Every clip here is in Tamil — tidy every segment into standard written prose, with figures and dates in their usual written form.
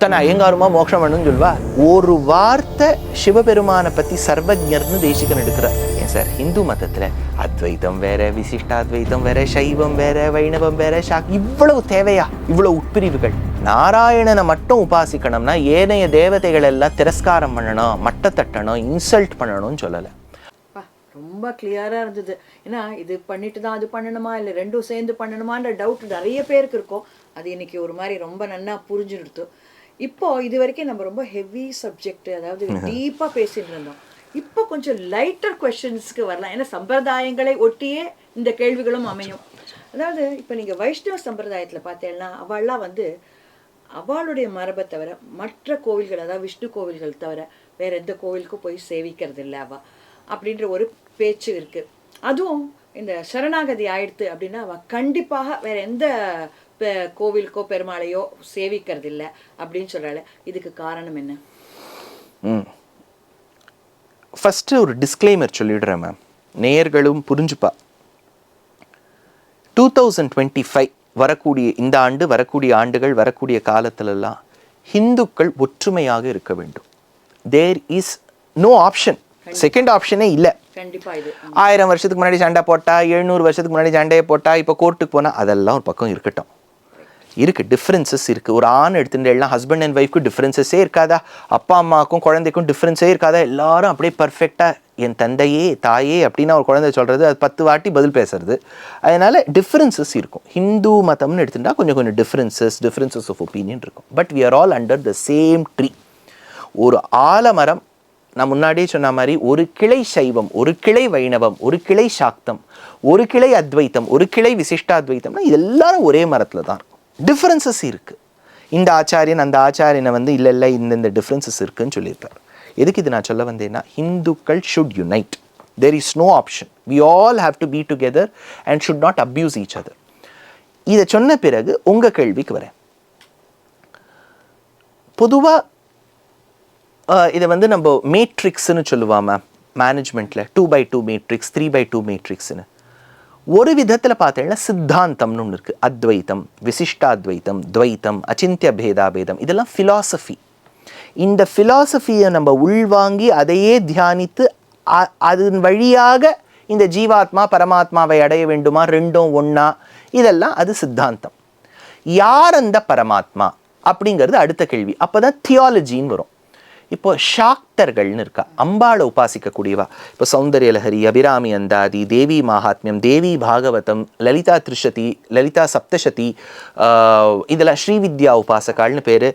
தன் ஐயங்காருமா மோட்சம் வேணும்னு சொல்வா. ஒரு வார்த்தை சிவபெருமானை பற்றி சர்வஜர்னு தேசிகன் எடுக்கிறார். ஏன் சார், இந்து மதத்தில் அத்வைதம் வேற, விசிஷ்டாத்வைதம் வேற, சைவம் வேற, வைணவம் வேற, இவ்வளவு தேவையா? இவ்வளவு உட்பிரிவுகள். நாராயணனை மட்டும் உபாசிக்கணும்னா ஏனைய தேவதைகள் எல்லாம் திரஸ்காரம் பண்ணணும், மட்ட தட்டணும், இன்சல்ட் பண்ணணும்னு சொல்லலை. ரொம்ப கிளியராக இருந்தது. ஏன்னா இது பண்ணிட்டு தான் அது பண்ணணுமா இல்லை ரெண்டும் சேர்ந்து பண்ணணுமான்ற டவுட் நிறைய பேருக்கு இருக்கும். அது இன்னைக்கு ஒரு மாதிரி ரொம்ப நன்னா புரிஞ்சுடுத்து. இப்போ இது வரைக்கும் நம்ம ரொம்ப ஹெவி சப்ஜெக்ட், அதாவது டீப்பாக பேசிட்டு இருந்தோம். இப்போ கொஞ்சம் லைட்டர் கொஸ்டின்ஸ்க்கு வரலாம். ஏன்னா சம்பிரதாயங்களை ஒட்டியே இந்த கேள்விகளும் அமையும். அதாவது இப்போ நீங்கள் வைஷ்ணவ சம்பிரதாயத்தில் பார்த்தீங்கன்னா அவள்லாம் அவளுடைய மரபை தவிர மற்ற கோவில்கள், அதாவது விஷ்ணு கோவில்கள் தவிர வேற எந்த கோவிலுக்கும் போய் சேவிக்கிறது இல்லை அவள் அப்படின்ற ஒரு பேச்சு இருக்கு. அதுவும் இந்த சரணாகதி ஆயிடுத்து அப்படின்னா அவள் கண்டிப்பாக வேற எந்த கோவிலுக்கோ பெருமாளையோ சேவிக்கிறது இல்லை அப்படின்னு சொல்றாள். இதுக்கு காரணம் என்ன? ஃபர்ஸ்ட் ஒரு டிஸ்க்ளைமர் சொல்லிடுறேன் மேம், நேயர்களும் புரிஞ்சுப்பா. 2025 வரக்கூடிய இந்த ஆண்டு, வரக்கூடிய ஆண்டுகள், வரக்கூடிய காலத்திலெல்லாம் ஹிந்துக்கள் ஒற்றுமையாக இருக்க வேண்டும். There is no option, second ஆப்ஷனே இல்லை. 1000 வருஷத்துக்கு முன்னாடி சண்டை போட்டா, 700 வருஷத்துக்கு முன்னாடி சண்டையை போட்டா, இப்போ கோர்ட்டுக்கு போனால் அதெல்லாம் ஒரு பக்கம் இருக்கட்டும். இருக்குது, டிஃப்ரென்சஸ் இருக்குது. ஒரு ஆண் எடுத்துட்டு எல்லாம் ஹஸ்பண்ட் அண்ட் ஒய்ஃப்க்கு டிஃப்ரென்சஸே இருக்காதா? அப்பா அம்மாவுக்கும் குழந்தைக்கும் டிஃப்ரென்ஸே இருக்காதா? எல்லாரும் அப்படியே பர்ஃபெக்டாக என் தந்தையே தாயே அப்படின்னு ஒரு குழந்தை சொல்கிறது, அது 10 வாட்டி பதில் பேசுறது. அதனால் டிஃப்ரென்சஸ் இருக்கும். ஹிந்து மதம்னு எடுத்துட்டா கொஞ்சம் கொஞ்சம் டிஃப்ரென்சஸ் ஆஃப் ஒப்பீனியன் இருக்கும். But we are all under the same tree. ஒரு ஆலமரம், நான் முன்னாடியே சொன்ன மாதிரி, ஒரு கிளை சைவம், ஒரு கிளை வைணவம், ஒரு கிளை சாக்தம், ஒரு கிளை அத்வைத்தம், ஒரு கிளை விசிஷ்டாத்வைத்தம்னா இது எல்லாரும் ஒரே மரத்தில் தான் இருக்கும். டிஃப்ரென்சஸ் இருக்குது. இந்த ஆச்சாரியன் அந்த ஆச்சாரியனை இல்லை இந்த டிஃப்ரென்சஸ் இருக்குன்னு சொல்லியிருப்பார். எதுக்கு இது நான் சொல்ல வந்தேன்னா, ஹிந்துக்கள் should unite. There is no option. We all have to be together and should not abuse each other. இதை சொன்ன பிறகு உங்கள் கேள்விக்கு வரேன். பொதுவாக இதை நம்ம மேட்ரிக்ஸ்ன்னு சொல்லுவாமா மேனேஜ்மெண்ட்டில், 2x2 மேட்ரிக்ஸ், 3x2 மேட்ரிக்ஸ்னு. ஒரு விதத்தில் பார்த்தீங்கன்னா சித்தாந்தம்னு ஒன்று இருக்குது. அத்வைத்தம், விசிஷ்டாத்வைத்தம், துவைத்தம், அச்சிந்திய பேதாபேதம், இதெல்லாம் ஃபிலாசபி. இந்த ஃபிலாசபியை நம்ம உள்வாங்கி அதையே தியானித்து அதன் வழியாக இந்த ஜீவாத்மா பரமாத்மாவை அடைய வேண்டுமா, ரெண்டும் ஒன்றா, இதெல்லாம் அது சித்தாந்தம். யார் அந்த பரமாத்மா அப்படிங்கிறது அடுத்த கேள்வி. அப்போ தான் தியாலஜின்னு வரும். இப்போ சாக்தர்கள்னு இருக்கா, அம்பாளை உபாசிக்கக்கூடியவா. இப்போ சௌந்தர்யலஹரி, அபிராமி அந்தாதி, தேவி மகாத்மியம், தேவி பாகவதம், லலிதா திருஷதி, லலிதா சப்தசதி, இதெல்லாம் ஸ்ரீவித்யா உபாசகால்னு பேர்.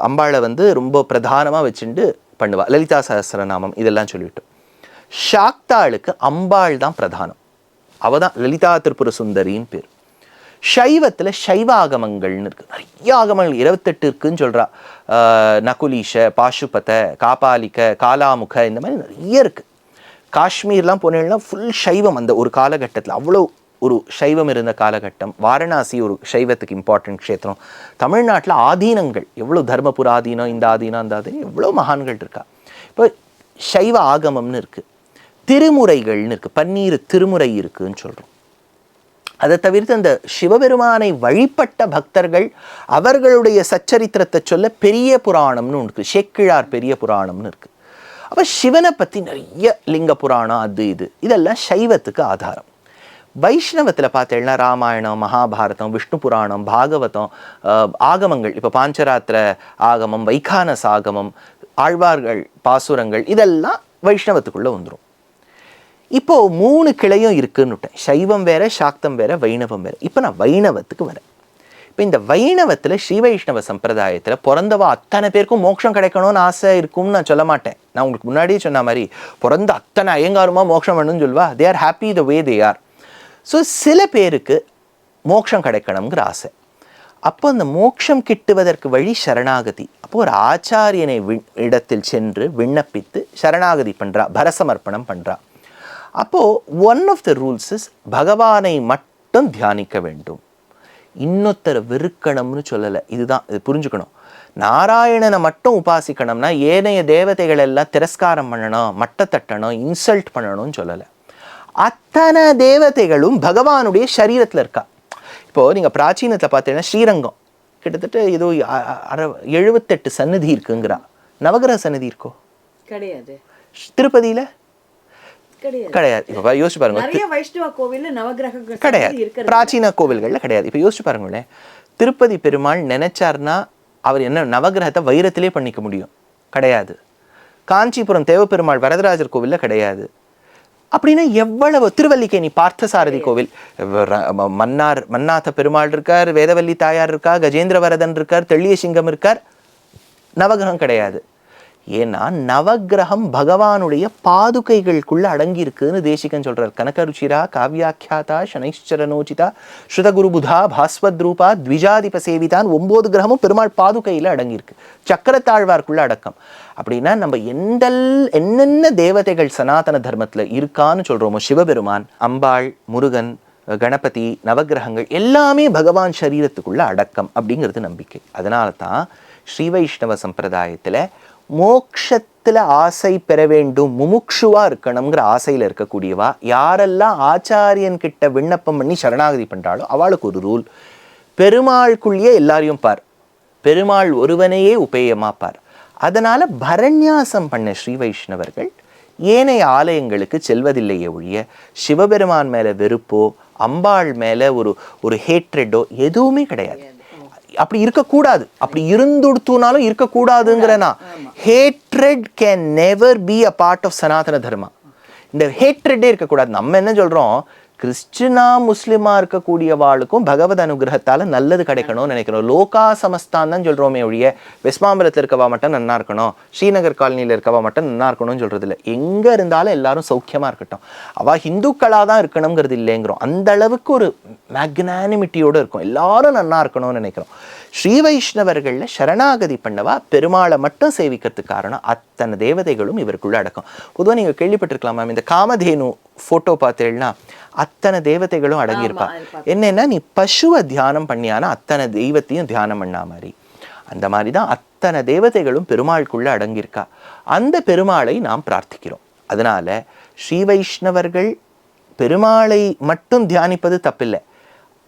அம்பாளை ரொம்ப பிரதானமாக வச்சுட்டு பண்ணுவா. லலிதா சஹஸ்ரநாமம் இதெல்லாம் சொல்லிவிட்டு. சாக்தாளுக்கு அம்பாள் தான் பிரதானம். அவள் தான் லலிதா திரிபுர சுந்தரின்னு பேர். சைவத்தில் சைவ ஆகமங்கள்னு இருக்குது. நிறைய ஆகமங்கள் 28 இருக்குன்னு சொல்கிறா. நகுலீஷ, பாசுபத, காபாலிக, காலாமுக, இந்த மாதிரி நிறைய இருக்குது. காஷ்மீர்லாம் போனேன்னா ஃபுல் சைவம். அந்த ஒரு காலகட்டத்தில் அவ்வளோ ஒரு சைவம் இருந்த காலகட்டம். வாரணாசி ஒரு சைவத்துக்கு இம்பார்ட்டன்ட் க்ஷேத்திரம். தமிழ்நாட்டில் ஆதீனங்கள் எவ்வளோ, தர்மபுர ஆதீனம், இந்த ஆதீனம், அந்த ஆதீனம், எவ்வளோ மகான்கள் இருக்கா. இப்போ சைவ ஆகமம்னு இருக்குது. திருமுறைகள்னு இருக்குது. 12 திருமுறை இருக்குதுன்னு சொல்கிறோம். அதை தவிர்த்து அந்த சிவபெருமானை வழிபட்ட பக்தர்கள் அவர்களுடைய சச்சரித்திரத்தை சொல்ல பெரிய புராணம்னு ஒன்று இருக்குது. சேக்கிழார் பெரிய புராணம்னு இருக்குது. அப்போ சிவனை பற்றி நிறைய லிங்க புராணம், அது இதெல்லாம் சைவத்துக்கு ஆதாரம். வைஷ்ணவத்தில் பார்த்தீங்கன்னா ராமாயணம், மகாபாரதம், விஷ்ணு புராணம், பாகவதம், ஆகமங்கள், இப்போ பாஞ்சராத்திர ஆகமம், வைகானஸ் ஆகமம், ஆழ்வார்கள் பாசுரங்கள், இதெல்லாம் வைஷ்ணவத்துக்குள்ளே வந்துடும். இப்போது 3 கிளையும் இருக்குன்னு விட்டேன். சைவம் வேற, சாக்தம் வேற, வைணவம் வேற. இப்போ நான் வைணவத்துக்கு வரேன். இப்போ இந்த வைணவத்தில் ஸ்ரீ வைஷ்ணவ சம்பிரதாயத்தில் பிறந்தவா அத்தனை பேருக்கும் மோட்சம் கிடைக்கணும்னு ஆசை இருக்கும்னு நான் சொல்ல மாட்டேன். நான் உங்களுக்கு முன்னாடியே சொன்ன மாதிரி பிறந்த அத்தனை ஐயங்காருமா மோட்சம் வேணும்னு சொல்வா. They are happy the way they are. So சில பேருக்கு மோட்சம் கிடைக்கணுங்கிற ஆசை. அப்போ அந்த மோட்சம் கிட்டுவதற்கு வழி சரணாகதி. அப்போது ஒரு ஆச்சாரியனை இடத்தில் சென்று விண்ணப்பித்து சரணாகதி பண்ணுறா, பரசமர்ப்பணம் பண்ணுறா. அப்போது one of the rules is பகவானை மட்டும் தியானிக்க வேண்டும், இன்னொருத்தரை வெறுக்கணும்னு சொல்லலை. இதுதான், இது புரிஞ்சுக்கணும். நாராயணனை மட்டும் உபாசிக்கணும்னா ஏனைய தேவதைகள் எல்லாம் திரஸ்காரம் பண்ணணும், மட்ட தட்டணும், இன்சல்ட் பண்ணணும்னு சொல்லலை. அத்தனை தேவதைகளும் பகவானுடைய சரீரத்தில் இருக்கா. இப்போது நீங்கள் பிராச்சீனத்தில் பார்த்தீங்கன்னா ஸ்ரீரங்கம் கிட்டத்தட்ட ஏதோ 78 சன்னதி இருக்குங்கிறா. நவகிரக சன்னதி இருக்கோ? கிடையாது. திருப்பதியில கிடையாது. கிடையாது. இப்போ யோசிச்சு பாருங்க, நிறைய வைஷ்ணவ கோவில்ல நவகிரகங்கள் கிடையாது. இருக்கிறது. பிராச்சீன கோவில்கள்ல கிடையாது. இப்போ யோசிச்சு பாருங்களேன், திருப்பதி பெருமாள் நினைச்சார்னா அவர் என்ன நவகிரகத்தை வைரத்திலே பண்ணிக்க முடியும்? கிடையாது. காஞ்சிபுரம் தேவப்பெருமாள் வரதராஜர் கோவில்ல கிடையாது. அப்படின்னா எவ்வளவு, திருவல்லிக்கேணி பார்த்தசாரதி கோவில், மன்னாத்த பெருமாள் இருக்கார், வேதவல்லி தாயார் இருக்கா, கஜேந்திரவரதன் இருக்கார், தெள்ளிய சிங்கம் இருக்கார், நவகிரகம் கிடையாது. ஏன்னா நவகிரகம் பகவானுடைய பாதுகைகளுக்குள்ள அடங்கி இருக்குன்னு தேசிகன் சொல்றார். கனகருச்சிரா காவியாக்கியாதா சனைச்சரனோச்சிதா ஸ்ருதகுருபுதா பாஸ்வத்ரூபா த்விஜாதிப சேவிதான். 9 கிரகமும் பெருமாள் பாதுகையில அடங்கியிருக்கு. சக்கரத்தாழ்வார்க்குள்ள அடக்கம். அப்படின்னா நம்ம என்னென்ன தேவதைகள் சனாதன தர்மத்துல இருக்கான்னு சொல்றோமோ, சிவபெருமான், அம்பாள், முருகன், கணபதி, நவகிரகங்கள் எல்லாமே பகவான் சரீரத்துக்குள்ள அடக்கம் அப்படிங்கிறது நம்பிக்கை. அதனால தான் ஸ்ரீ வைஷ்ணவ சம்பிரதாயத்துல மோக்ஷத்துல ஆசை பெற வேண்டும், முமுக்ஷுவா இருக்கணுங்கிற ஆசையில இருக்கக்கூடியவா யாரெல்லாம் ஆச்சாரியன் கிட்ட விண்ணப்பம் பண்ணி சரணாகதி பண்றாளோ அவளுக்கு ஒரு ரூல், பெருமாளுக்குள்ளேயே எல்லாரையும் பார், பெருமாள் ஒருவனையே உபேயமா பார். அதனால பரண்யாசம் பண்ண ஸ்ரீ வைஷ்ணவர்கள் ஏனைய ஆலயங்களுக்கு செல்வதில்லையே ஒழிய சிவபெருமான் மேல வெறுப்போ அம்பாள் மேல ஒரு ஹேட்ரெட்டோ எதுவுமே கிடையாது. அப்படி இருக்கக்கூடாது. அப்படி இருந்துடுத்துனாலும் இருக்கக்கூடாதுங்கிறனா. Hatred can never be a part of Sanatana Dharma. இந்த ஹேட்ரெட்டே இருக்கக்கூடாது. நம்ம என்ன சொல்றோம், கிறிஸ்டினா முஸ்லிமா இருக்கக்கூடியவாளுக்கும் பகவத் அனுகிரகத்தால நல்லது கிடைக்கணும்னு நினைக்கிறோம். லோகா சமஸ்தான் தான் சொல்றோமே ஒழிய வெஸ்மாம்பலத்தில் இருக்கவா மட்டும் நன்னா இருக்கணும், ஸ்ரீநகர் காலனியில் இருக்கவா மட்டும் நன்னா இருக்கணும்னு சொல்றது இல்லை. எங்க இருந்தாலும் எல்லாரும் சௌக்கியமா இருக்கட்டும், அவ ஹிந்துக்களா தான் இருக்கணுங்கிறது இல்லைங்கிறோம். அந்த அளவுக்கு ஒரு மேக்னானிமிட்டியோட இருக்கும், எல்லாரும் நன்னா இருக்கணும்னு நினைக்கிறோம். ஸ்ரீ வைஷ்ணவர்கள்ல சரணாகதி பண்ணவா பெருமாளை மட்டும் சேவிக்கிறதுக்கு காரணம் அத்தனை தேவதைகளும் இவருக்குள்ள அடக்கம். பொதுவாக நீங்க கேள்விப்பட்டிருக்கலாம் மேம், இந்த காமதேனு போட்டோ பார்த்தீங்கன்னா அத்தனை தேவதைகளும் அடங்கியிருப்பா. என்னன்னா நீ பசுவை தியானம் பண்ணியானா அத்தனை தெய்வத்தையும் தியானம் பண்ணா மாதிரி, அந்த மாதிரி தான் அத்தனை தேவதைகளும் பெருமாளுக்குள்ள அடங்கியிருக்கா. அந்த பெருமாளை நாம் பிரார்த்திக்கிறோம். அதனால ஸ்ரீ வைஷ்ணவர்கள் பெருமாளை மட்டும் தியானிப்பது தப்பில்லை.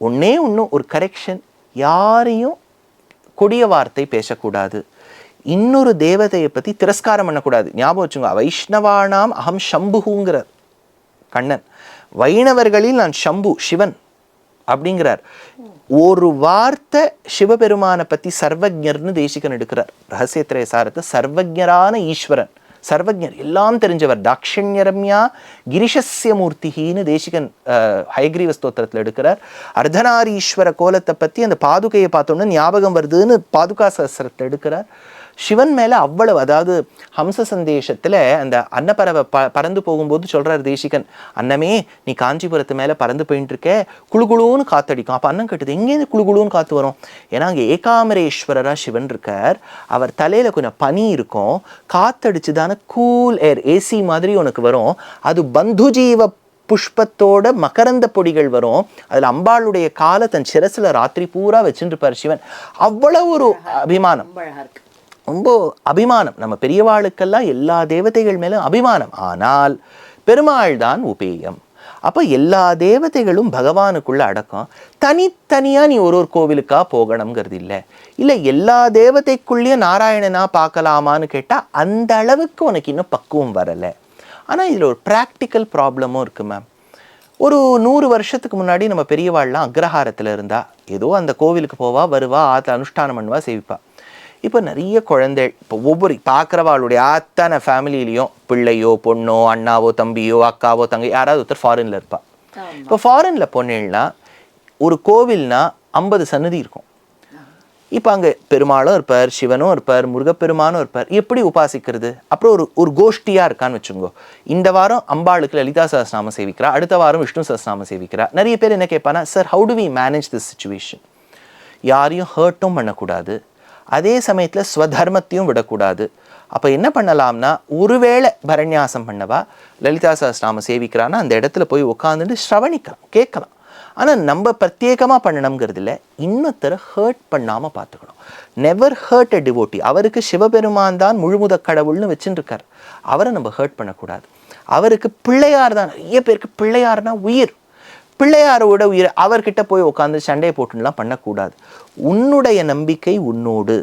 ஒன்னே ஒரு கரெக்ஷன், யாரையும் கொடிய வார்த்தை பேசக்கூடாது, இன்னொரு தேவதையை பத்தி திரஸ்காரம் பண்ணக்கூடாது. ஞாபகம் வச்சுங்க, வைஷ்ணவானாம் அகம் சம்புங்கிறார் கண்ணன், வைணவர்களில் நான் சம்பு சிவன் அப்படிங்கிறார். ஒரு வார்த்தை சிவபெருமானை பத்தி சர்வஜர்னு தேசிகன் எடுக்கிறார். ரகசியத்திரய சாரத்தை சர்வஜரான ஈஸ்வரன், சர்வஜர், எல்லாம் தெரிஞ்சவர், தாக்ஷண்யரம்யா கிரிஷஸ்ய மூர்த்திகின்னு தேசிகன் ஹயக்ரீவ ஸ்தோத்திரத்தில் எடுக்கிறார். அர்த்தநாரீஸ்வர கோலத்தை பற்றி அந்த பாதுகையை பார்த்தோன்னு ஞாபகம் வருதுன்னு பாதுகா சஹஸ்ரத்தை எடுக்கிறார். சிவன் மேலே அவ்வளவு, அதாவது ஹம்ச சந்தேஷத்தில் அந்த அன்னப்பறவை பறந்து போகும்போது சொல்கிறார் தேசிகன், அன்னமே நீ காஞ்சிபுரத்து மேலே பறந்து போயிட்டு இருக்க, குழுகுழுன்னு காத்தடிக்கும். அப்போ அன்னம் கேட்டது, எங்கேருந்து குழுகுழுன்னு காற்று வரும்? ஏன்னா அங்கே ஏகாமரேஸ்வரராக சிவன் இருக்கார், அவர் தலையில் கொஞ்சம் பனி இருக்கும், காத்தடிச்சு தானே கூல் ஏர் ஏசி மாதிரி உனக்கு வரும். அது பந்துஜீவ புஷ்பத்தோட மகரந்த பொடிகள் வரும், அதில் அம்பாளுடைய காலை தன் சிரசில் ராத்திரி பூரா வச்சுட்டு இருப்பார் சிவன். அவ்வளவு ஒரு அபிமானம், ரொம்ப அபிமானம். நம்ம பெரியவாளுக்கெல்லாம் எல்லா தேவதைகள் மேலும் அபிமானம். ஆனால் பெருமாள் தான் உபேயம். அப்போ எல்லா தேவதைகளும் பகவானுக்குள்ள அடக்கம். தனித்தனியாக நீ ஒரு கோவிலுக்கா போகணுங்கிறது இல்லை எல்லா தேவதைக்குள்ளேயும் நாராயணனா பார்க்கலாமான்னு கேட்டால் அந்த அளவுக்கு உனக்கு இன்னும் பக்குவம் வரலை. ஆனால் இதில் ஒரு ப்ராக்டிக்கல் ப்ராப்ளமும் இருக்குது மேம். ஒரு 100 வருஷத்துக்கு முன்னாடி நம்ம பெரியவாள்லாம் அக்ரஹாரத்தில் இருந்தால் ஏதோ அந்த கோவிலுக்கு போவா வருவா, ஆற்ற அனுஷ்டானம் பண்ணுவா, சேவிப்பா. இப்போ நிறைய குழந்தை, இப்போ ஒவ்வொரு பார்க்குறவாளுடைய அத்தனை ஃபேமிலியிலையும் பிள்ளையோ பொண்ணோ அண்ணாவோ தம்பியோ அக்காவோ தங்கை யாராவது ஒருத்தர் ஃபாரினில் இருப்பா. இப்போ ஃபாரினில் பொண்ணுன்னா ஒரு கோவில்னா 50 சன்னதி இருக்கும். இப்போ அங்கே பெருமாளும் இருப்பார், சிவனும் இருப்பார், முருகப்பெருமானும் இருப்பார். எப்படி உபாசிக்கிறது? அப்புறம் ஒரு கோஷ்டியாக இருக்கான்னு வச்சுங்கோ. இந்த வாரம் அம்பாளுக்கு லலிதா சஹஸ்ரநாமம் சேவிக்கிறா, அடுத்த வாரம் விஷ்ணு சஹஸ்ரநாமம் சேவிக்கிறா. நிறைய பேர் என்ன கேட்பானா, sir how do we manage this situation? யாரையும் ஹர்ட்டும் பண்ணக்கூடாது, அதே சமயத்தில் ஸ்வதர்மத்தையும் விடக்கூடாது. அப்போ என்ன பண்ணலாம்னா, ஒருவேளை பரண்யாசம் பண்ணவா லலிதா சஹஸ்ரநாமம் சேவிக்கிறான்னா அந்த இடத்துல போய் உட்காந்துட்டு ஸ்ரவணிக்கலாம், கேட்கலாம். ஆனால் நம்ம பிரத்யேகமாக பண்ணணுங்கிறது இல்லை, இன்னொருத்தரை ஹர்ட் பண்ணாமல் பார்த்துக்கணும். Never heard a devotee. அவருக்கு சிவபெருமான் தான் முழுமுத கடவுள்னு வச்சுருக்கார், அவரை நம்ம ஹர்ட் பண்ணக்கூடாது. அவருக்கு பிள்ளையார் தான், நிறைய பேருக்கு பிள்ளையார்னா உயிர், பிள்ளையாரோட உயிர், அவர்கிட்ட போய் உட்காந்து சண்டையை போட்டுலாம் பண்ணக்கூடாது. உன்னுடைய நம்பிக்கை உன்னோடு.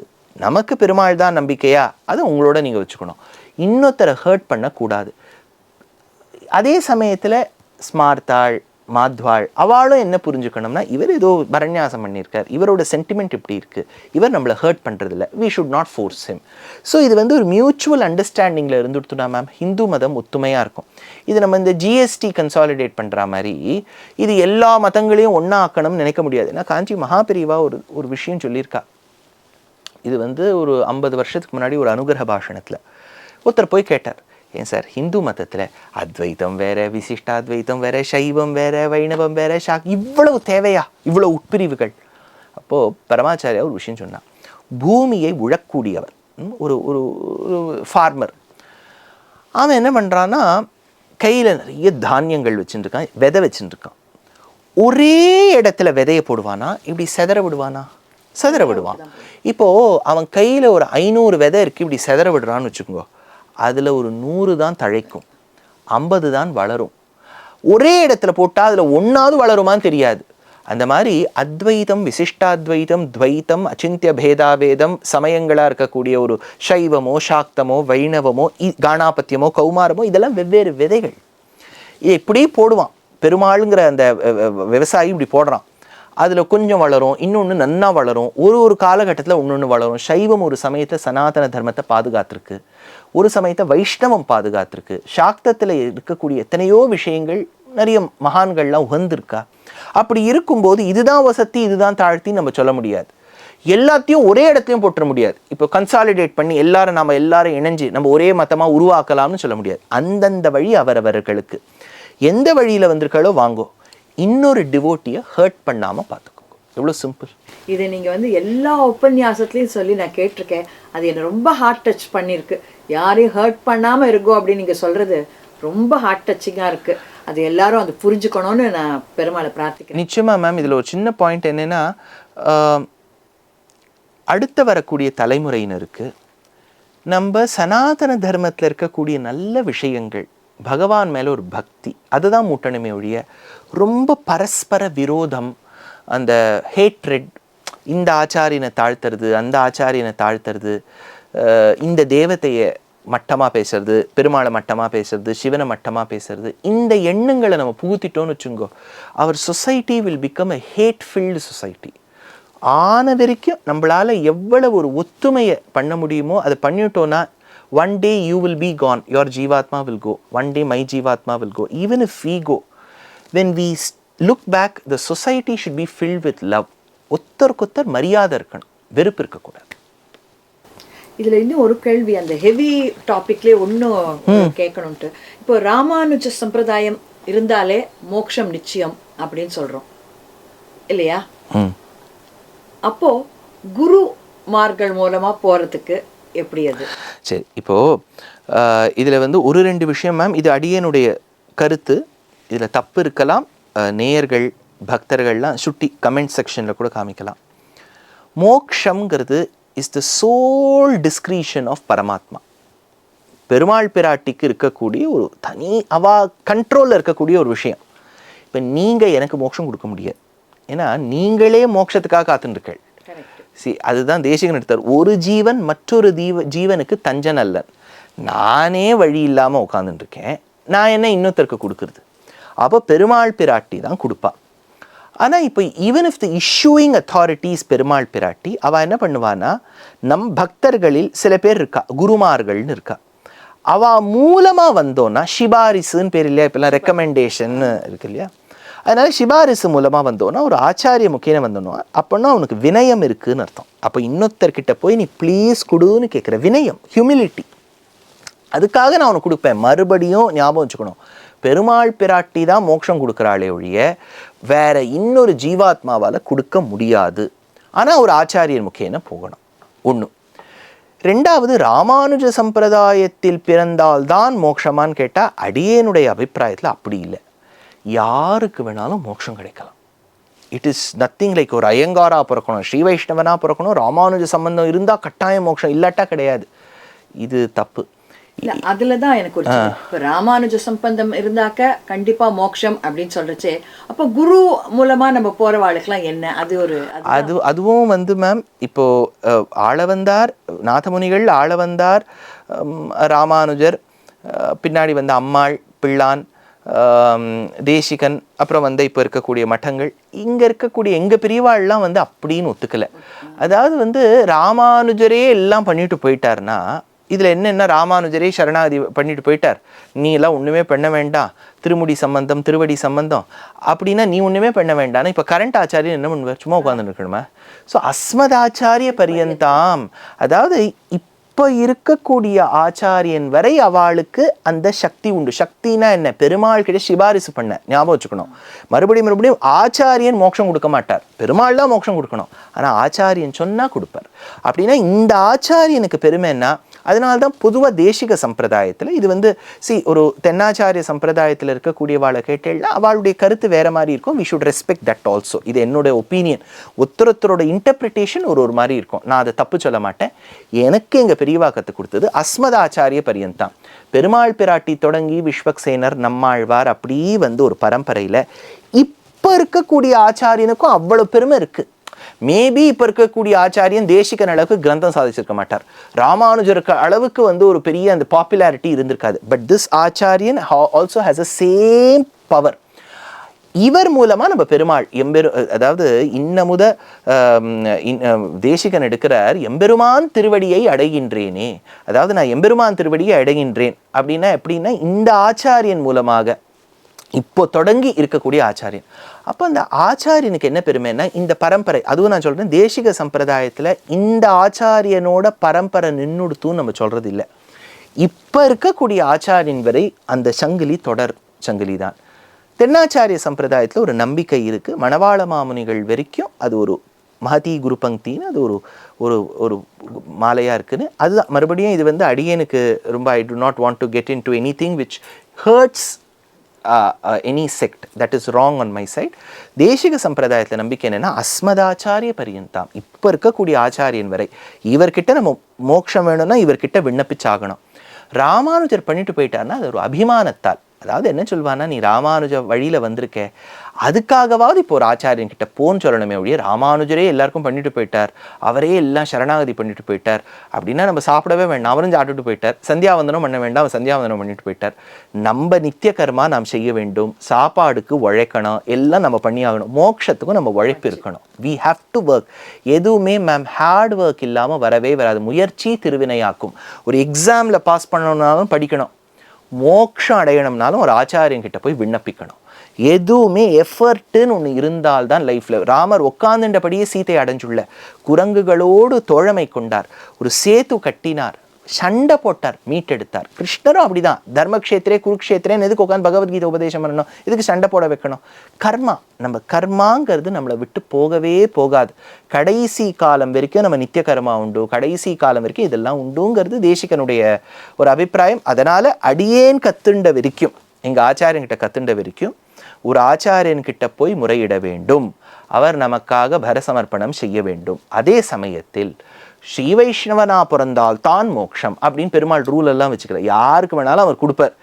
நமக்கு பெருமாள் தான் நம்பிக்கையா, அதை உங்களோட நீங்கள் வச்சுக்கணும். இன்னொருத்தரை ஹர்ட் பண்ணக்கூடாது. அதே சமயத்தில் ஸ்மார்த்தாள் மாத்வாள் அவளும் என்ன புரிஞ்சுக்கணும்னா, இவர் ஏதோ பரநியாசம் பண்ணியிருக்கார், இவரோட சென்டிமெண்ட் இப்படி இருக்குது, இவர் நம்மளை ஹர்ட் பண்ணுறதில்ல, we should not force him. So இது வந்து ஒரு மியூச்சுவல் அண்டர்ஸ்டாண்டிங்கில் இருந்துட்டுனா மேம் ஹிந்து மதம் ஒத்துமையாக இருக்கும். இது நம்ம இந்த ஜிஎஸ்டி கன்சாலிடேட் பண்ணுற மாதிரி இது எல்லா மதங்களையும் ஒன்றா ஆக்கணும்னு நினைக்க முடியாது. ஏன்னா காஞ்சி மகாபெரிவா ஒரு விஷயம் சொல்லியிருக்கா. இது வந்து ஒரு 50 வருஷத்துக்கு முன்னாடி ஒரு அனுகிரக பாஷணத்தில் ஒருத்தர் போய் கேட்டார், ஏன் சார் ஹிந்து மதத்தில் அத்வைத்தம் வேற, விசிஷ்டாத்வைத்தம் வேற, சைவம் வேற, வைணவம் வேற, இவ்வளவு தேவையா, இவ்வளவு உட்பிரிவுகள்? அப்போது பரமாச்சாரியா ஒரு விஷயம் சொன்னார். பூமியை உழக்கூடியவர் ஒரு ஒரு ஃபார்மர், அவன் என்ன பண்ணுறான்னா கையில் நிறைய தானியங்கள் வச்சுருக்கான், விதை வச்சுருக்கான். ஒரே இடத்துல விதையை போடுவானா, இப்படி செதற விடுவானா? செதற விடுவான். இப்போது அவன் கையில் ஒரு 500 விதை இருக்குது, இப்படி செதற விடுறான்னு வச்சுக்கோங்க. அதில் ஒரு 100 தான் தழைக்கும், 50 தான் வளரும். ஒரே இடத்துல போட்டால் அதில் ஒன்றாவது வளருமான்னு தெரியாது. அந்த மாதிரி அத்வைதம், விசிஷ்டாத்வைதம், துவைத்தம், அச்சிந்திய பேதாவேதம் சமயங்களாக இருக்கக்கூடிய ஒரு சைவமோ சாக்தமோ வைணவமோ காணாபத்தியமோ கௌமாரமோ இதெல்லாம் வெவ்வேறு விதைகள். இதை இப்படி போடுவான். பெருமாளுங்கிற அந்த விவசாயி இப்படி போடுறான். அதில் கொஞ்சம் வளரும், இன்னொன்று நன்னா வளரும், ஒரு காலகட்டத்தில் ஒன்று வளரும். சைவம் ஒரு சமயத்தில் சனாதன தர்மத்தை பாதுகாத்திருக்கு, ஒரு சமயத்தை வைஷ்ணவம் பாதுகாத்திருக்கு. சாக்தத்தில் இருக்கக்கூடிய எத்தனையோ விஷயங்கள் நிறைய மகான்கள்லாம் உகந்திருக்கா. அப்படி இருக்கும்போது இதுதான் வசதி இதுதான் தாழ்த்தி நம்ம சொல்ல முடியாது. எல்லாத்தையும் ஒரே இடத்துலையும் போட்டுற முடியாது. இப்போ கன்சாலிடேட் பண்ணி நம்ம எல்லாரும் இணைஞ்சு நம்ம ஒரே மதமாக உருவாக்கலாம்னு சொல்ல முடியாது. அந்தந்த வழி அவரவர்களுக்கு எந்த வழியில் வந்திருக்காளோ வாங்கோ, இன்னொரு டிவோட்டியை ஹர்ட் பண்ணாமல் பார்த்துக்கோங்க. எவ்வளோ சிம்பிள். இதை நீங்கள் வந்து எல்லா உபன்யாசத்துலையும் சொல்லி நான் கேட்டிருக்கேன். அது என்னை ரொம்ப ஹார்ட் டச் பண்ணியிருக்கு. யாரையும் ஹர்ட் பண்ணாமல் இருக்கோ அப்படின்னு நீங்கள் சொல்கிறது ரொம்ப ஹார்ட் டச்சிங்காக இருக்குது. அது எல்லாரும் அது புரிஞ்சுக்கணும்னு நான் பெருமாளை பிரார்த்திக்கிறேன். நிச்சயமாக மேம். இதில் ஒரு சின்ன பாயிண்ட் என்னென்னா, அடுத்த வரக்கூடிய தலைமுறையினருக்கு நம்ம சனாதன தர்மத்தில் இருக்கக்கூடிய நல்ல விஷயங்கள், பகவான் மேலே ஒரு பக்தி, அதுதான் மூட்டணுமே ஒழிய ரொம்ப பரஸ்பர விரோதம், அந்த ஹேட்ரெட், இந்த ஆச்சாரியனை தாழ்த்துறது அந்த ஆச்சாரியனை தாழ்த்துறது, இந்த தேவதையை மட்டமாக பேசுறது, பெருமாளை மட்டமாக பேசுறது, சிவனை மட்டமாக பேசுறது, இந்த எண்ணங்களை நம்ம புகுத்திட்டோன்னு வச்சுங்கோ, அவர் society will become a hate filled society. ஆன வரைக்கும் நம்மளால் எவ்வளவு ஒரு ஒத்துமையை பண்ண முடியுமோ அதை பண்ணிட்டோன்னா, one day you will be gone, your jivatma will go, one day my jivatma will go. Even if we go, when we look back, the society should be filled with love. ஒத்தருக்கொத்தர் மரியாதை இருக்கணும், வெறுப்பு இருக்கக்கூடாது. இதில் இன்னும் ஒரு கேள்வி, அந்த ஹெவி டாபிக்லேயே ஒன்றும் கேட்கணுன்ட்டு. இப்போ ராமானுஜ சம்பிரதாயம் இருந்தாலே மோட்சம் நிச்சயம் அப்படின்னு சொல்கிறோம் இல்லையா? அப்போ குருமார்கள் மூலமாக போகிறதுக்கு எப்படி அது? சரி, இப்போது இதில் வந்து ஒரு 2 விஷயம் மேம். இது அடியனுடைய கருத்து, இதில் தப்பு இருக்கலாம், நேயர்கள் பக்தர்கள்லாம் சுட்டி கமெண்ட் செக்ஷனில் கூட காமிக்கலாம். மோக்ஷங்கிறது இஸ் த சோல் டிஸ்கிரீஷன் ஆஃப் பரமாத்மா. பெருமாள் பிராட்டிக்கு இருக்கக்கூடிய ஒரு தனி அவா கண்ட்ரோலில் இருக்கக்கூடிய ஒரு விஷயம். இப்போ நீங்கள் எனக்கு மோட்சம் கொடுக்க முடியாது, ஏன்னா நீங்களே மோட்சத்துக்காக காத்துருக்கள். அதுதான் தேசிகன் எடுத்தார், ஒரு ஜீவன் மற்றொரு ஜீவனுக்கு தஞ்சன் அல்ல. நானே வழி இல்லாமல் உட்காந்துருக்கேன், நான் என்ன இன்னொருத்தருக்கு கொடுக்குறது? அப்போ பெருமாள் பிராட்டி தான் கொடுப்பா. ஆனால் இப்போ even if the issuing authorities Perumal பிராட்டி, அவள் என்ன பண்ணுவான்னா, நம் பக்தர்களில் சில பேர் இருக்கா, குருமார்கள்னு இருக்கா, அவள் மூலமாக வந்தோன்னா, ஷிபாரிசுன்னு பேர் இல்லையா, இப்போல்லாம் ரெக்கமெண்டேஷன் இருக்கு இல்லையா, அதனால் சிபாரிசு மூலமாக வந்தோன்னா, ஒரு ஆச்சாரிய முக்கியம் வந்தோன்னா, அப்போன்னா அவனுக்கு வினயம் இருக்குதுன்னு அர்த்தம். அப்போ இன்னொருத்தர்கிட்ட போய் நீ ப்ளீஸ் கொடுன்னு கேட்குற வினயம், ஹியூமிலிட்டி, அதுக்காக நான் அவனுக்கு கொடுப்பேன். மறுபடியும் ஞாபகம் வச்சுக்கணும், பெருமாள் பிராட்டி தான் மோட்சம் கொடுக்குறாளே ஒழிய வேற இன்னொரு ஜீவாத்மாவால் கொடுக்க முடியாது. ஆனால் ஒரு ஆச்சாரியர் முக்கியன்னு போகணும். 1. 2வது, ராமானுஜ சம்பிரதாயத்தில் பிறந்தால்தான் மோட்சமான்னு கேட்டால் அடியேனுடைய அபிப்பிராயத்தில் அப்படி இல்லை. யாருக்கு வேணாலும் மோட்சம் கிடைக்கலாம். இட் இஸ் நத்திங் லைக் ஒரு ஐயங்காராக பிறக்கணும், ஸ்ரீ வைஷ்ணவனாக பிறக்கணும், ராமானுஜ சம்பந்தம் இருந்தால் கட்டாயம் மோட்சம், இல்லாட்டா கிடையாது. இது தப்பு. இல்ல அதுலதான் எனக்கு ஒரு இப்ப ராமானுஜ சம்பந்தம் இருந்தாக்க கண்டிப்பா மோட்சம் அப்படின்னு சொல்றச்சே, அப்ப குரு மூலமா நம்ம போறவாளுக்கெல்லாம் என்ன அது ஒரு அதுவும் வந்து மேம் இப்போ ஆளவந்தார் நாதமுனிகள், ஆளவந்தார், ராமானுஜர், பின்னாடி வந்து அம்மாள், பிள்ளான், தேசிகன், அப்புறம் வந்து இப்போ இருக்கக்கூடிய மட்டங்கள், இங்கே இருக்கக்கூடிய எங்கள் பிரிவாள்லாம் வந்து அப்படின்னு ஒத்துக்கலை. அதாவது வந்து ராமானுஜரே எல்லாம் பண்ணிட்டு போயிட்டார்னா இதில் என்னென்ன, ராமானுஜரே சரணாகதி பண்ணிட்டு போயிட்டார், நீ எல்லாம் ஒன்றுமே பண்ண வேண்டாம், திருமுடி சம்பந்தம் திருவடி சம்பந்தம் அப்படின்னா நீ ஒன்றுமே பண்ண வேண்டாம். இப்போ கரண்ட் ஆச்சாரியன் என்ன பண்ணுவார், சும்மா உட்காந்துட்டு இருக்கணுமா? ஸோ அஸ்மதாச்சாரிய பரியந்தாம், அதாவது இப்போ இருக்கக்கூடிய ஆச்சாரியன் வரை அவளுக்கு அந்த சக்தி உண்டு. சக்தினா என்ன, பெருமாள் கிட்ட சிபாரிசு பண்ண ஞாபகம் வச்சுக்கணும். மறுபடியும் ஆச்சாரியன் மோட்சம் கொடுக்க மாட்டார், பெருமாள் தான் மோட்சம் கொடுக்கணும். ஆனால் ஆச்சாரியன் சொன்னால் கொடுப்பார். அப்படின்னா இந்த ஆச்சாரியனுக்கு பெருமை என்ன, அதனால்தான் பொதுவாக தேசிக சம்பிரதாயத்தில் இது வந்து ஒரு தென்னாச்சாரிய சம்பிரதாயத்தில் இருக்கக்கூடியவாளை கேட்டேன்னா அவளுடைய கருத்து வேற மாதிரி இருக்கும். We should respect that also. இது என்னோட ஒப்பீனியன். ஒருத்தரோட இன்டர்பிரிட்டேஷன் ஒரு மாதிரி இருக்கும். நான் அதை தப்பு சொல்ல மாட்டேன். எனக்கு எங்கள் பெரியவா கற்றுக் கொடுத்தது அஸ்மதாச்சாரிய பரியந்தான். பெருமாள் பிராட்டி தொடங்கி விஸ்வக்சேனர், நம்மாழ்வார், அப்படி வந்து ஒரு பரம்பரையில் இப்போ இருக்கக்கூடிய ஆச்சாரியனுக்கும் அவ்வளோ பெருமை இருக்குது. மேபி இப்போ இருக்கக்கூடிய ஆச்சாரியன் தேசிகன் அளவுக்கு கிரந்தம் சாதிச்சிருக்க மாட்டார், ராமானுஜருக்கு அளவுக்கு வந்து ஒரு பெரிய அந்த பாப்புலாரிட்டி இருந்திருக்காது. பட் திஸ் ஆச்சாரியன் also has a same power. இவர் மூலமா நம்ம பெருமாள் அதாவது இன்னமுத தேசிகன் எடுக்கிறார், எம்பெருமான் திருவடியை அடைகின்றேனே. அதாவது நான் எம்பெருமான் திருவடியை அடைகின்றேன் அப்படின்னா எப்படின்னா இந்த ஆச்சாரியன் மூலமாக இப்போ தொடங்கி இருக்கக்கூடிய ஆச்சாரியன். அப்போ அந்த ஆச்சாரியனுக்கு என்ன பெருமைன்னா இந்த பரம்பரை, அதுவும் நான் சொல்கிறேன் தேசிக சம்பிரதாயத்தில் இந்த ஆச்சாரியனோட பரம்பரை நின்றுடுத்துன்னு நம்ம சொல்கிறது இல்லை. இப்போ இருக்கக்கூடிய ஆச்சாரியன் வரை அந்த சங்கிலி தொடர் சங்கிலி தான். தென்னாச்சாரிய சம்பிரதாயத்தில் ஒரு நம்பிக்கை இருக்குது, மணவாள மாமுனிகள் வரைக்கும் அது ஒரு மகதி குரு பங்கின்னு அது ஒரு ஒரு ஒரு மாலையாக இருக்குன்னு. அதுதான் மறுபடியும் இது வந்து அடியனுக்கு ரொம்ப I do not want to get into anything which hurts any sect. That is wrong on my side. தேசிக சம்பிரதாயத்தில் நம்பிக்கை என்னன்னா அஸ்மதாச்சாரிய பரியந்தாம், இப்போ இருக்கக்கூடிய ஆச்சாரியன் வரை. இவர்கிட்ட நம்ம மோட்சம் வேணும்னா இவர்கிட்ட விண்ணப்பிச்சாகணும். ராமானுஜர் பண்ணிட்டு போயிட்டார்னா அது ஒரு அபிமானத்தால். அதாவது என்ன சொல்வானா, நீ ராமானுஜ வழியில் வந்திருக்க, அதுக்காகவாவது இப்போ ஒரு ஆச்சாரியன் கிட்ட போன்னு சொல்லணுமே ஒழிய ராமானுஜரே எல்லாருக்கும் பண்ணிட்டு போயிட்டார், அவரே எல்லாம் சரணாகதி பண்ணிட்டு போயிட்டார் அப்படின்னா நம்ம சாப்பிடவே வேண்டாம், அவரும் சாப்பிட்டுட்டு போயிட்டார். சந்தியாவந்தனம் பண்ண வேண்டாம், அவர் சந்தியாவந்தனம் பண்ணிட்டு போயிட்டார். நம்ம நித்திய கர்மா நாம் செய்ய வேண்டும், சாப்பாடுக்கு உழைக்கணும், எல்லாம் நம்ம பண்ணி ஆகணும். மோட்சத்துக்கும் நம்ம உழைப்பு இருக்கணும். We have to work. எதுவுமே மேம் ஹார்ட் ஒர்க் இல்லாமல் வரவே வராது. முயற்சி திருவினையாக்கும். ஒரு எக்ஸாமில் பாஸ் பண்ணணும்னாலும் படிக்கணும், மோட்சம் அடையணும்னாலும் ஒரு ஆச்சாரியன் கிட்ட போய் விண்ணப்பிக்கணும். எதுவுமே எஃபர்ட்டுன்னு ஒன்று இருந்தால்தான் லைஃப்பில். ராமர் உட்கார்ந்துட்டபடியே சீத்தை அடைஞ்சுள்ள, குரங்குகளோடு தோழமை கொண்டார், ஒரு சேத்து கட்டினார், சண்டை போட்டார், மீட்டெடுத்தார். கிருஷ்ணரும் அப்படிதான். தர்மக்ஷேத்திரே குருக்ஷேத்திரேன்னு எதுக்கு உட்காந்து பகவத்கீதை உபதேசம் பண்ணணும், இதுக்கு சண்டை போட வைக்கணும்? கர்மா, நம்ம கர்மாங்கிறது நம்மளை விட்டு போகவே போகாது. கடைசி காலம் வரைக்கும் நம்ம நித்திய கர்மா உண்டு, கடைசி காலம் வரைக்கும் இதெல்லாம் உண்டுங்கிறது தேசிகனுடைய ஒரு அபிப்பிராயம். அதனால அடியேன் கத்துண்ட வரைக்கும், எங்கள் ஆச்சாரியன்கிட்ட கத்துண்ட வரைக்கும் ஒரு ஆச்சாரியன்கிட்ட போய் முறையிட வேண்டும், அவர் நமக்காக பரசமர்ப்பணம் செய்ய வேண்டும். அதே சமயத்தில் ஸ்ரீ வைஷ்ணவனா பிறந்தால் தான் மோட்சம் அப்படின்னு பெருமாள் ரூல் எல்லாம் வச்சுக்கல. யாருக்கு வேணாலும் அவர் கொடுப்பார்,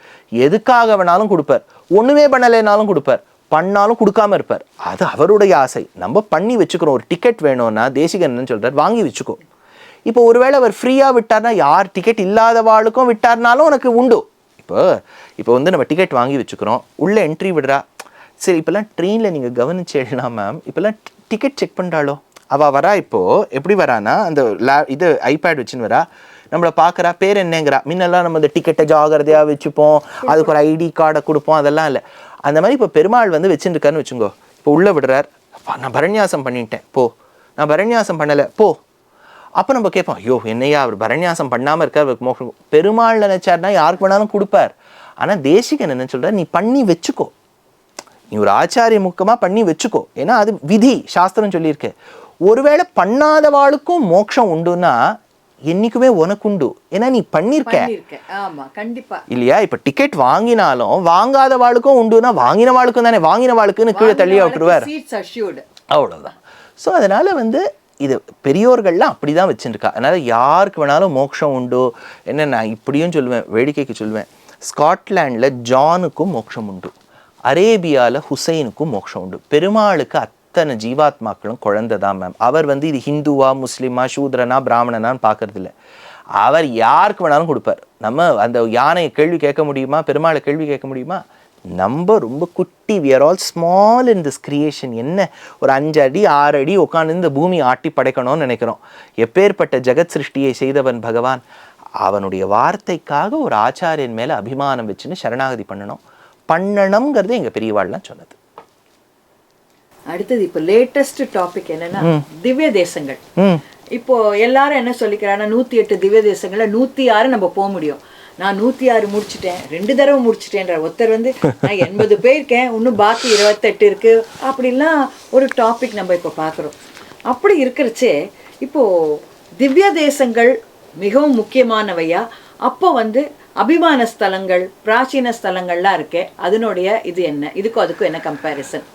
எதுக்காக வேணாலும் கொடுப்பார், ஒண்ணுமே பண்ணலைனாலும் கொடுப்பார், பண்ணாலும் கொடுக்காம இருப்பார். அது அவருடைய ஆசை. நம்ம பண்ணி வச்சுக்கிறோம். ஒரு டிக்கெட் வேணும்னா தேசிகன் என்ன சொல்றார், வாங்கி வச்சுக்கோ. இப்போ ஒருவேளை அவர் ஃப்ரீயா விட்டார்னா, யார் டிக்கெட் இல்லாதவாளுக்கும் விட்டார்னாலும் உனக்கு உண்டு. இப்போ வந்து நம்ம டிக்கெட் வாங்கி வச்சுக்கிறோம், உள்ள என்ட்ரி விடுறா. சரி, இப்போல்லாம் ட்ரெயினில் நீங்கள் கவனிச்சேன்னா மேம், இப்போல்லாம் டிக்கெட் செக் பண்ணுறாளோ, அவள் வரா. இப்போது எப்படி வரானா, அந்த இது ஐபேட் வச்சுன்னு வரா, நம்மளை பார்க்குறா, பேர் என்னங்கிறா. முன்னெல்லாம் நம்ம இந்த டிக்கெட்டை ஜாகிரதையாக வச்சுப்போம், அதுக்கு ஒரு ஐடி கார்டை கொடுப்போம், அதெல்லாம் இல்லை. அந்த மாதிரி இப்போ பெருமாள் வந்து வச்சுருக்காருன்னு வச்சுங்கோ. இப்போ உள்ளே விடுறார், நான் பரண்யாசம் பண்ணிட்டேன் போ, நான் பரண்யாசம் பண்ணலை போ. அப்போ நம்ம கேட்போம், ஐயோ என்னையா அவர் பரண்யாசம் பண்ணாமல் இருக்கார், அவருக்கு மோட்சம். பெருமாள் நினைச்சார்னா யாருக்கு வேணாலும் கொடுப்பார். ஆனால் தேசிகன் என்ன சொல்கிறார், நீ பண்ணி வச்சுக்கோ, நீ ஒரு ஆச்சாரிய முக்கமாக பண்ணி வச்சுக்கோ. ஏன்னா அது விதி, சாஸ்திரம் சொல்லியிருக்கு. ஒருவேளை பண்ணாதவாளுக்கும் மோட்சம் உண்டுன்னா என்னைக்குமே உனக்கு உண்டு. ஏன்னா நீ பண்ணிருக்க இல்லையா? இப்ப டிக்கெட் வாங்கினாலும் வாங்காதவாளுக்கும் உண்டுன்னா வாங்கினவாளுக்கும் தானே, வாங்கினவாளுக்குன்னு கீழே தள்ளியா விட்டுருவார், அவ்வளவுதான். ஸோ அதனால வந்து இது பெரியோர்கள்லாம் அப்படி தான் வச்சுருக்கா. அதனால் யாருக்கு வேணாலும் மோட்சம் உண்டு. என்ன நான் இப்படியும் சொல்லுவேன், வேடிக்கைக்கு சொல்லுவேன், ஸ்காட்லாண்டில் ஜானுக்கும் மோட்சம் உண்டு, அரேபியாவில் ஹுசைனுக்கும் மோட்சம் உண்டு. பெருமாளுக்கு அத்தனை ஜீவாத்மாக்களும் குழந்தை தான் மேம். அவர் வந்து இது ஹிந்துவா முஸ்லீமா சூத்ரனா பிராமணனான்னு பார்க்கறது இல்லை. அவர் யாருக்கு வேணாலும் கொடுப்பார். நம்ம அந்த யானையை கேள்வி கேட்க முடியுமா, பெருமாளை கேள்வி கேட்க முடியுமா? நம்ம ரொம்ப குட்டி, we are all small in this creation. என்ன ஒரு 5 அடி 6 அடி உட்காந்து இந்த பூமி ஆட்டி படைக்கணும்னு நினைக்கிறோம். எப்பேற்பட்ட ஜெகத் சிருஷ்டியை செய்தவன் பகவான். அவனுடைய வார்த்தைக்காக ஒரு ஆச்சாரியன் மேலே அபிமானம் வச்சுன்னு சரணாகதி பண்ணணுங்கிறது எங்கள் பெரியவாள்லாம் சொன்னது. அடுத்தது இப்போ லேட்டஸ்ட் டாபிக் என்னன்னா திவ்ய தேசங்கள். இப்போ எல்லாரும் என்ன சொல்லிக்கிறாங்கன்னா 108 திவ்ய தேசங்கள்ல 106 நம்ம போக முடியும். நான் 106 முடிச்சுட்டேன், 2 தடவை முடிச்சுட்டேன்ற ஒருத்தர் வந்து நான் 80 போயிருக்கேன், இன்னும் பாக்கி 28 இருக்கு அப்படிலாம் ஒரு டாபிக் நம்ம இப்போ பார்க்குறோம். அப்படி இருக்கிறச்சே இப்போ திவ்ய தேசங்கள் மிகவும் முக்கியமானவையா? அப்போ வந்து அபிமான ஸ்தலங்கள் பிராச்சீன ஸ்தலங்கள்லாம் இருக்கே, அதனுடைய இது என்ன, இதுக்கும் அதுக்கும் என்ன கம்பேரிசன்?